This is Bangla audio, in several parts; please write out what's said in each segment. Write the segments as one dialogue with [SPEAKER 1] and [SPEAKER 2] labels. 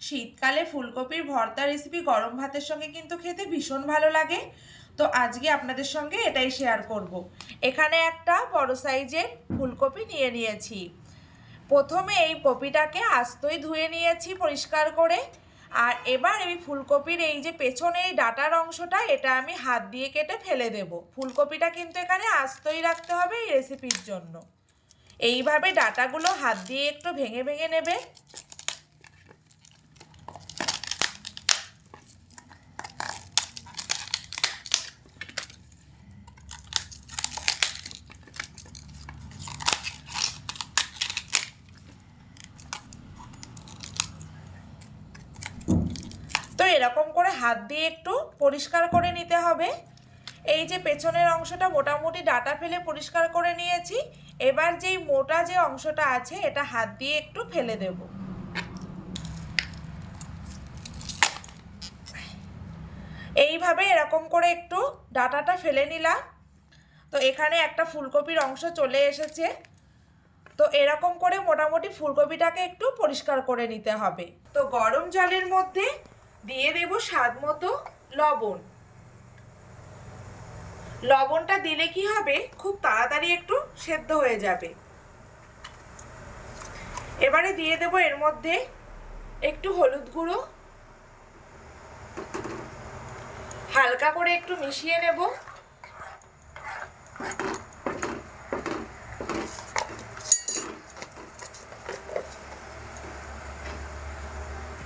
[SPEAKER 1] শীতকালে ফুলকপির ভর্তা রেসিপি গরম ভাতের সঙ্গে কিন্তু খেতে ভীষণ ভালো লাগে। তো আজকে আপনাদের সঙ্গে এটাই শেয়ার করব। এখানে একটা বড় সাইজের ফুলকপি নিয়ে নিয়েছি। প্রথমে এই কপিটাকে আস্তই ধুয়ে নিয়েছি পরিষ্কার করে। আর এবার এই ফুলকপির এই যে পেছনের ডাঁটার অংশটা, এটা আমি হাত দিয়ে কেটে ফেলে দেব। ফুলকপিটা কিন্তু এখানে আস্তই রাখতে হবে এই রেসিপির জন্য। এইভাবে ডাঁটাগুলো হাত দিয়ে একটু ভেঙে ভেঙে নেবে। তো এরকম করে হাত দিয়ে একটু পরিষ্কার করে নিতে হবে। এই যে পেছনের অংশটা মোটামুটি ডাঁটা ফেলে পরিষ্কার করে নিয়েছি। এবার যেই মোটা যে অংশটা আছে এটা হাত দিয়ে একটু ফেলে দেব। এইভাবে এরকম করে একটু ডাঁটাটা ফেলে নিলাম। তো এখানে একটা ফুলকপির অংশ চলে এসেছে। তো এরকম করে মোটামুটি ফুলকপিটাকে একটু পরিষ্কার করে নিতে হবে। তো গরম জলের মধ্যে দিয়ে দেব স্বাদ মতো লবণ। লবণটা দিলে কি হবে, খুব তাড়াতাড়ি একটু সেদ্ধ হয়ে যাবে। এবারে দিয়ে দেব এর মধ্যে একটু হলুদ গুঁড়ো, হালকা করে একটু মিশিয়ে নেব।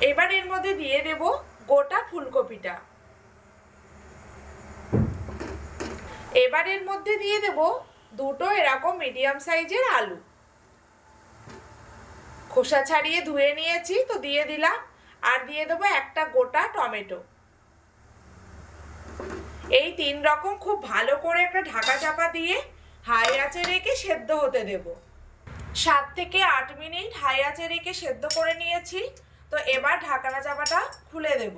[SPEAKER 1] এবার এর মধ্যে দিয়ে দেব গোটা ফুলকপিটা। এবার এর মধ্যে দিয়ে দেব দুটো এরকম মিডিয়াম সাইজের আলু। খোসা ছাড়িয়ে ধুয়ে নিয়েছি, তো দিয়ে দিলাম। আর দিয়ে দেবো একটা গোটা টমেটো। এই তিন রকম খুব ভালো করে একটা ঢাকা চাপা দিয়ে হাই আঁচে রেখে সেদ্ধ হতে দেব। 7 থেকে 8 মিনিট হাই আঁচে রেখে সেদ্ধ করে নিয়েছি। তো এবার ঢাকনা চাপাটা খুলে দেব।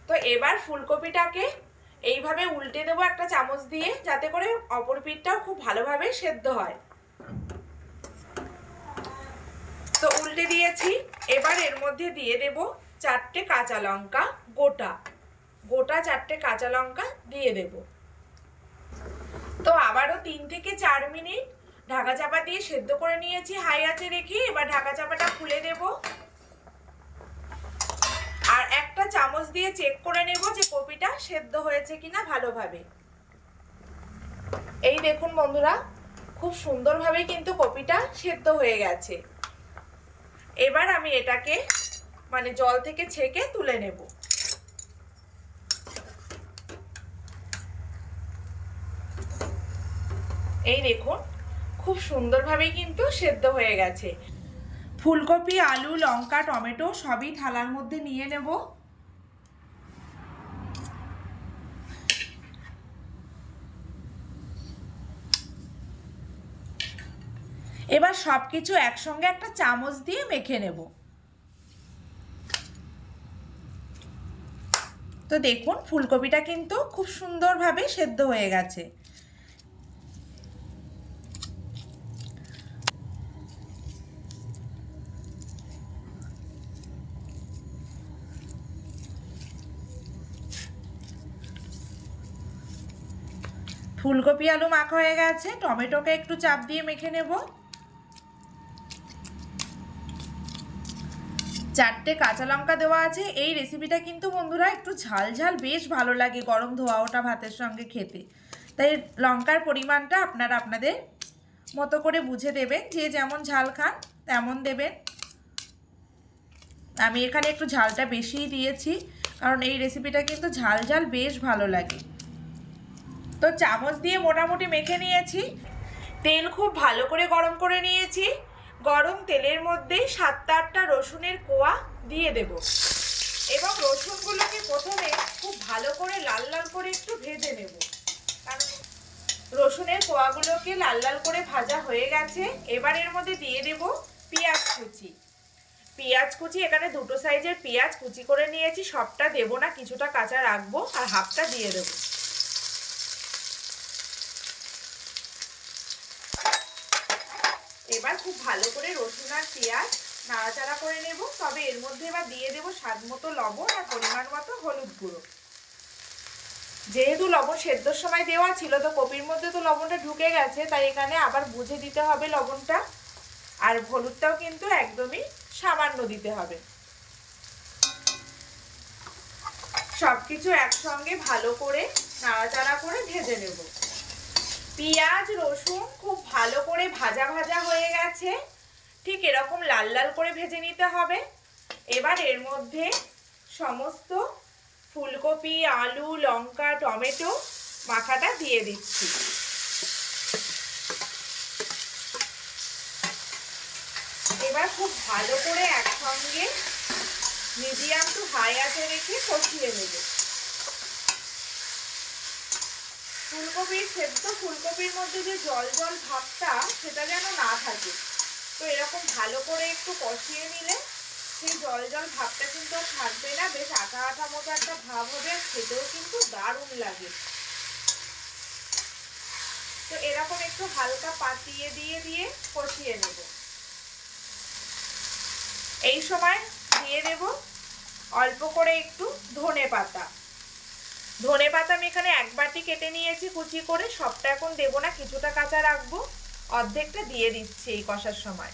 [SPEAKER 1] তো এবার ফুলকপিটাকে এইভাবে উল্টে দেবো একটা চামচ দিয়ে, যাতে করে অপর পিঠটাও খুব ভালোভাবে সেদ্ধ হয়। তো উল্টে দিয়েছি। এবার এর মধ্যে দিয়ে দেব 4টে কাঁচা লঙ্কা, গোটা 4টে কাঁচা লঙ্কা দিয়ে দেব। তো আবারও 3 থেকে 4 মিনিট ঢাকা চাপা দিয়ে সেদ্ধ করে নিয়েছি হাই আঁচে রেখে। এবার ঢাকা চাপাটা খুলে দেব। আর একটা চামচ দিয়ে চেক করে নেব যে কপিটা সেদ্ধ হয়েছে কিনা ভালোভাবে। এই দেখুন বন্ধুরা, খুব সুন্দরভাবে কিন্তু কপিটা সেদ্ধ হয়ে গেছে। এবার আমি এটাকে জল থেকে ছেঁকে তুলে নেব। এই দেখুন, খুব সুন্দরভাবে কিন্তু সেদ্ধ হয়ে গেছে। ফুলকপি, আলু, লঙ্কা, টমেটো সবই থালার মধ্যে নিয়ে নেব। এবার সবকিছু একসঙ্গে একটা চামচ দিয়ে মেখে নেব। তো দেখুন, ফুলকপিটা কিন্তু খুব সুন্দরভাবে সেদ্ধ হয়ে গেছে। ফুলকপি আলু মাখা হয়ে গেছে। টমেটোকে একটু চাপ দিয়ে মেখে নেব। 4টে কাঁচা লঙ্কা দেওয়া আছে। এই রেসিপিটা কিন্তু বন্ধুরা একটু ঝাল ঝাল বেশ ভালো লাগে গরম ধোয়া ওটা ভাতের সঙ্গে খেতে। তাই লঙ্কার পরিমাণটা আপনারা আপনাদের মতো করে বুঝে দেবেন, যে যেমন ঝাল খান তেমন দেবেন। আমি এখানে একটু ঝালটা বেশিই দিয়েছি, কারণ এই রেসিপিটা কিন্তু ঝাল ঝাল বেশ ভালো লাগে। তো চামচ দিয়ে মোটামুটি মেখে নিয়েছি। তেল খুব ভালো করে গরম করে নিয়েছি। গরম তেলের মধ্যে 7-8টা রসুনের কোয়া দিয়ে দেব। এবং রসুনগুলোকে প্রথমে খুব ভালো করে লাল লাল করে একটু ভেজে নেব। রসুনের কোয়াগুলোকে লাল লাল করে ভাজা হয়ে গেছে। এবার এর মধ্যে দিয়ে দেব পেঁয়াজ কুচি। পেঁয়াজ কুচি এখানে দুটো সাইজের পেঁয়াজ কুচি করে নিয়েছি। সবটা দেব না, কিছুটা কাঁচা রাখবো আর হাফটা দিয়ে দেবো। এবার খুব ভালো করে রসুন আর পেঁয়াজ নাড়াচাড়া করে নেব। তবে এর মধ্যে এবার দিয়ে দেবো স্বাদ মতো লবণ আর পরিমাণ মতো হলুদ গুঁড়ো। যেহেতু লবণ সেদ্ধর সময় দেওয়া ছিল, তো কপির মধ্যে তো লবণটা ঢুকে গেছে, তাই এখানে আবার বুঝে দিতে হবে লবণটা। আর হলুদটাও কিন্তু একদমই সামান্য দিতে হবে। সবকিছু একসঙ্গে ভালো করে নাড়াচাড়া করে ভেজে নেব। পেঁয়াজ রসুন খুব ভালো করে ভাজা ভাজা হয়ে গেছে, ঠিক এরকম লাল লাল করে ভেজে নিতে হবে। এবার এর মধ্যে সমস্ত ফুলকপি আলু লঙ্কা টমেটো মাখাটা দিয়ে দিচ্ছি। এবার খুব ভালো করে একসঙ্গে মিডিয়াম টু হাই আঁচে রেখে কষিয়ে নেব। ফুলকপির মধ্যে যে জল জল ভাবটা সেটা যেন না থাকে। তো এরকম ভালো করে একটু কষিয়ে নিলে সেই জল জল ভাবটা কিন্তু আর থাকবে না, বেশ আঠা আঠা মতো একটা ভাব হবে, খেতেও কিন্তু দারুণ লাগে। তো এরকম একটু হালকা পাতিয়ে দিয়ে দিয়ে কষিয়ে নেব। এই সময় দিয়ে দেব অল্প করে একটু ধনে পাতা। ধনে পাতা আমি এখানে 1 বাটি কেটে নিয়েছি কুচি করে, সবটা এখন দেবো না, কিছুটা কাঁচা রাখবো, অর্ধেকটা দিয়ে দিচ্ছি এই কষার সময়।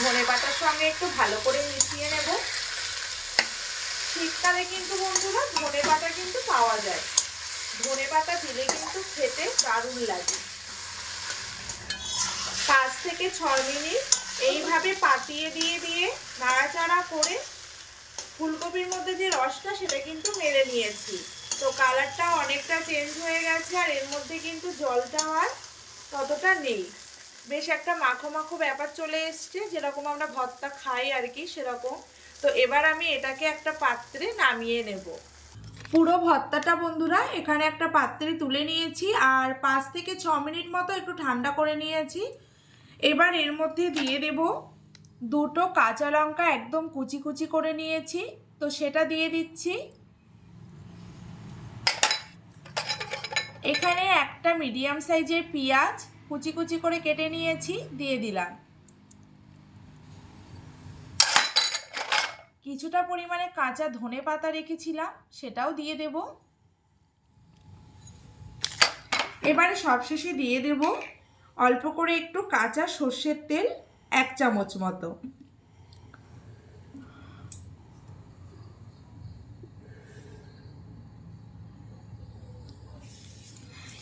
[SPEAKER 1] ধনে পাতার সঙ্গে একটু ভালো করে মিশিয়ে নেব। শীতকালে কিন্তু বন্ধুরা ধনে পাতা কিন্তু পাওয়া যায়, ধনে পাতা দিলে কিন্তু খেতে দারুণ লাগে। 5 থেকে 6 মিনিট এইভাবে পাতিয়ে দিয়ে দিয়ে নাড়াচাড়া করে ফুলকপির মধ্যে যে রসটা সেটা কিন্তু মেরে নিয়েছি। তো কালারটা অনেকটা চেঞ্জ হয়ে গেছে, আর এর মধ্যে কিন্তু জলটা আর ততটা নেই, বেশ একটা মাখো মাখো ব্যাপার চলে এসছে, যেরকম আমরা ভর্তা খাই আর কি সেরকম। তো এবার আমি এটাকে একটা পাত্রে নামিয়ে নেব। পুরো ভর্তাটা বন্ধুরা এখানে একটা পাত্রে তুলে নিয়েছি, আর 5 থেকে 6 মিনিট মতো একটু ঠান্ডা করে নিয়েছি। এবার এর মধ্যে দিয়ে দেব 2টো কাঁচা লঙ্কা একদম কুচি কুচি করে নিয়েছি, তো সেটা দিয়ে দিচ্ছি। এখানে একটা মিডিয়াম সাইজের পেঁয়াজ কুচি কুচি করে কেটে নিয়েছি, দিয়ে দিলাম। কিছুটা পরিমাণে কাঁচা ধনে পাতা রেখেছিলাম, সেটাও দিয়ে দেব। এবারে সবশেষে দিয়ে দেব অল্প করে একটু কাঁচা সর্ষের তেল, 1 চামচ মতো।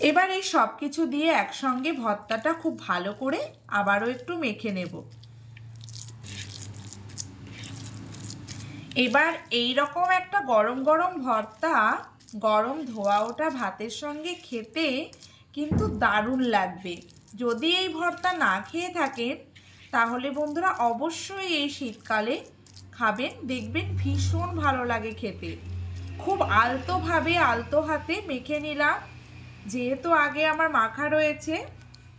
[SPEAKER 1] এবার এই সব কিছু দিয়ে একসঙ্গে ভর্তাটা খুব ভালো করে আবারও একটু মেখে নেব। এবার এই রকম একটা গরম গরম ভর্তা গরম ধোয়া ওঠা ভাতের সঙ্গে খেতে কিন্তু দারুণ লাগবে। যদি এই ভর্তা না খেয়ে থাকেন তাহলে বন্ধুরা অবশ্যই এই শীতকালে খাবেন, দেখবেন ভীষণ ভালো লাগে খেতে। খুব আলতোভাবে আলতো হাতে মেখে নিলাম, যেহেতু আগে আমার মাখা রয়েছে।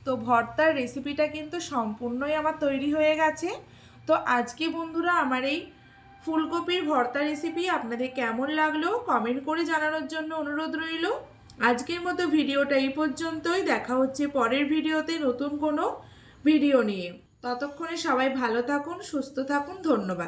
[SPEAKER 1] তো ভর্তার রেসিপিটা কিন্তু সম্পূর্ণই আমার তৈরি হয়ে গেছে। তো আজকে বন্ধুরা আমার এই ফুলকপির ভর্তা রেসিপি আপনাদের কেমন লাগলো কমেন্ট করে জানানোর জন্য অনুরোধ রইল। আজকের মতো ভিডিওটা এই পর্যন্তই, দেখা হচ্ছে পরের ভিডিওতে নতুন কোনো ভিডিও নিয়ে। ততক্ষণে সবাই ভালো থাকুন, সুস্থ থাকুন, ধন্যবাদ।